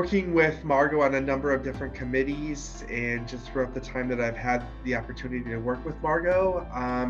working with Margo on a number of different committees, and just throughout the time that I've had the opportunity to work with Margo,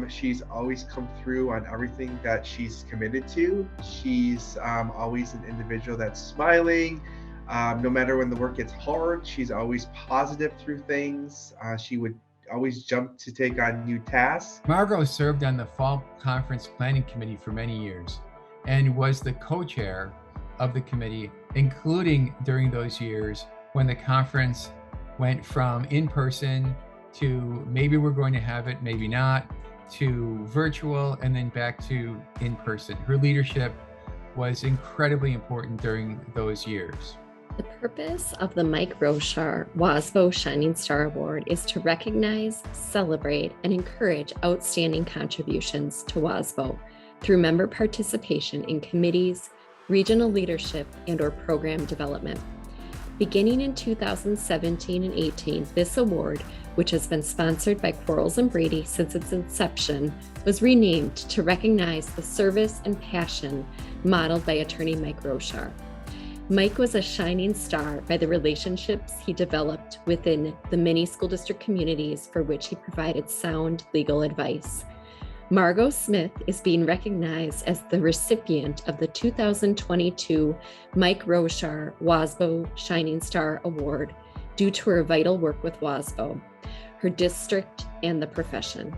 she's always come through on everything that she's committed to. She's always an individual that's smiling. No matter when the work gets hard, she's always positive through things. She would always jump to take on new tasks. Margo served on the Fall Conference Planning Committee for many years and was the co-chair of the committee, including during those years when the conference went from in-person to maybe we're going to have it, maybe not, to virtual, and then back to in-person. Her leadership was incredibly important during those years. The purpose of the Mike Roshar WASBO Shining Star Award is to recognize, celebrate, and encourage outstanding contributions to WASBO through member participation in committees, regional leadership, and/or program development. Beginning in 2017 and 18, this award, which has been sponsored by Quarles and Brady since its inception, was renamed to recognize the service and passion modeled by attorney Mike Roshar. Mike was a shining star by the relationships he developed within the many school district communities for which he provided sound legal advice. Margo Smith is being recognized as the recipient of the 2022 Mike Roshar WASBO Shining Star Award due to her vital work with WASBO, her district, and the profession.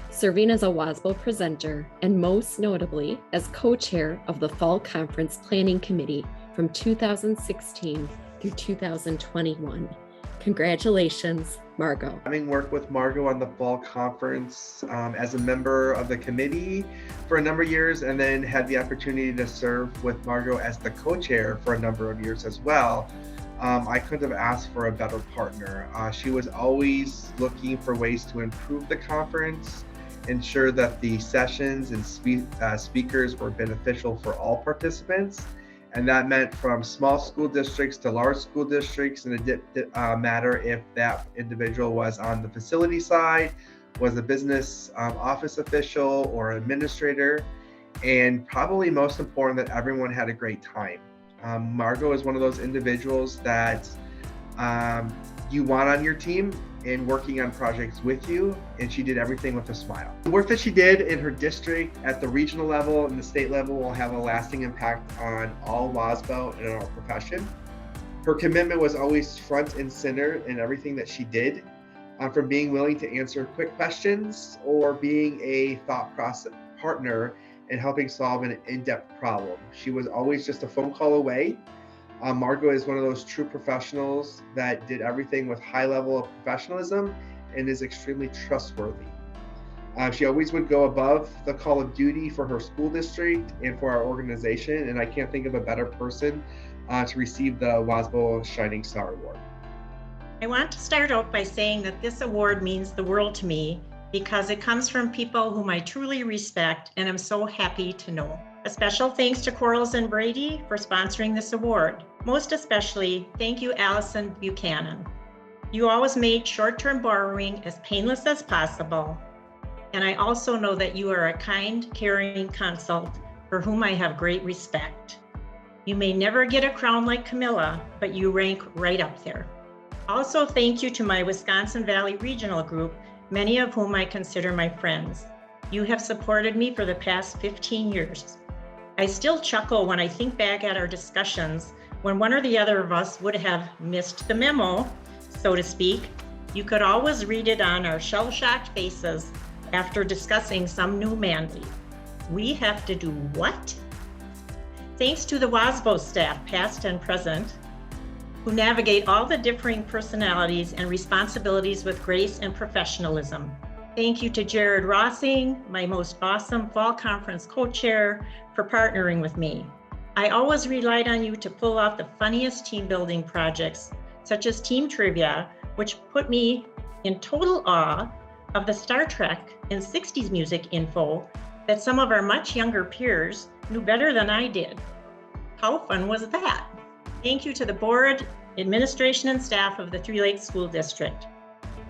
Serving as a WASBO presenter and most notably as co-chair of the Fall Conference Planning Committee from 2016 through 2021. Congratulations, Margo. Having worked with Margo on the Fall Conference as a member of the committee for a number of years, and then had the opportunity to serve with Margo as the co-chair for a number of years as well, I couldn't have asked for a better partner. She was always looking for ways to improve the conference, ensure that the sessions and speakers were beneficial for all participants. And that meant from small school districts to large school districts, and it didn't matter if that individual was on the facility side, was a business office official or administrator, and probably most important that everyone had a great time. Margo is one of those individuals that you want on your team and working on projects with you, and she did everything with a smile. The work that she did in her district at the regional level and the state level will have a lasting impact on all WASBO and our profession. Her commitment was always front and center in everything that she did, from being willing to answer quick questions or being a thought process partner in helping solve an in-depth problem. She was always just a phone call away. Margo is one of those true professionals that did everything with high level of professionalism and is extremely trustworthy. She always would go above the call of duty for her school district and for our organization, and I can't think of a better person to receive the WASBO Shining Star Award. I want to start out by saying that this award means the world to me because it comes from people whom I truly respect and am so happy to know. A special thanks to Quarles and Brady for sponsoring this award. Most especially, thank you, Allison Buchanan. You always made short-term borrowing as painless as possible. And I also know that you are a kind, caring consult for whom I have great respect. You may never get a crown like Camilla, but you rank right up there. Also, thank you to my Wisconsin Valley Regional Group, many of whom I consider my friends. You have supported me for the past 15 years. I still chuckle when I think back at our discussions when one or the other of us would have missed the memo, so to speak. You could always read it on our shell-shocked faces after discussing some new mandate. We have to do what? Thanks to the WASBO staff, past and present, who navigate all the differing personalities and responsibilities with grace and professionalism. Thank you to Jared Rossing, my most awesome Fall Conference co-chair, for partnering with me. I always relied on you to pull off the funniest team building projects, such as Team Trivia, which put me in total awe of the Star Trek and 60s music info that some of our much younger peers knew better than I did. How fun was that? Thank you to the board, administration, and staff of the Three Lakes School District.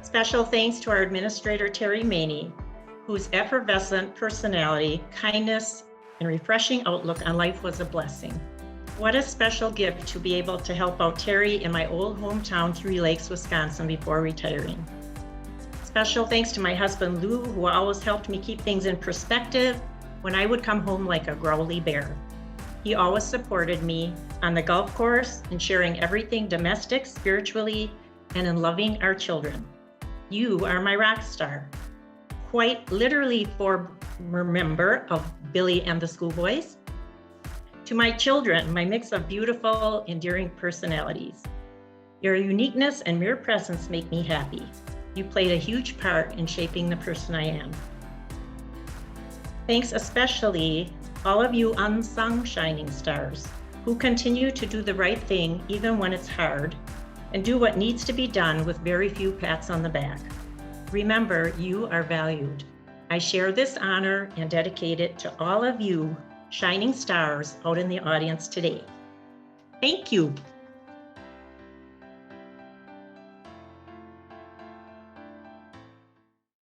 Special thanks to our administrator, Terry Maney, whose effervescent personality, kindness, and refreshing outlook on life was a blessing. What a special gift to be able to help out Terry in my old hometown, Three Lakes, Wisconsin, before retiring. Special thanks to my husband, Lou, who always helped me keep things in perspective when I would come home like a growly bear. He always supported me on the golf course and sharing everything domestic, spiritually, and in loving our children. You are my rock star. Quite literally former member of Billy and the Schoolboys. To my children, my mix of beautiful, endearing personalities. Your uniqueness and mere presence make me happy. You played a huge part in shaping the person I am. Thanks especially all of you unsung shining stars who continue to do the right thing even when it's hard and do what needs to be done with very few pats on the back. Remember, you are valued. I share this honor and dedicate it to all of you shining stars out in the audience today. Thank you.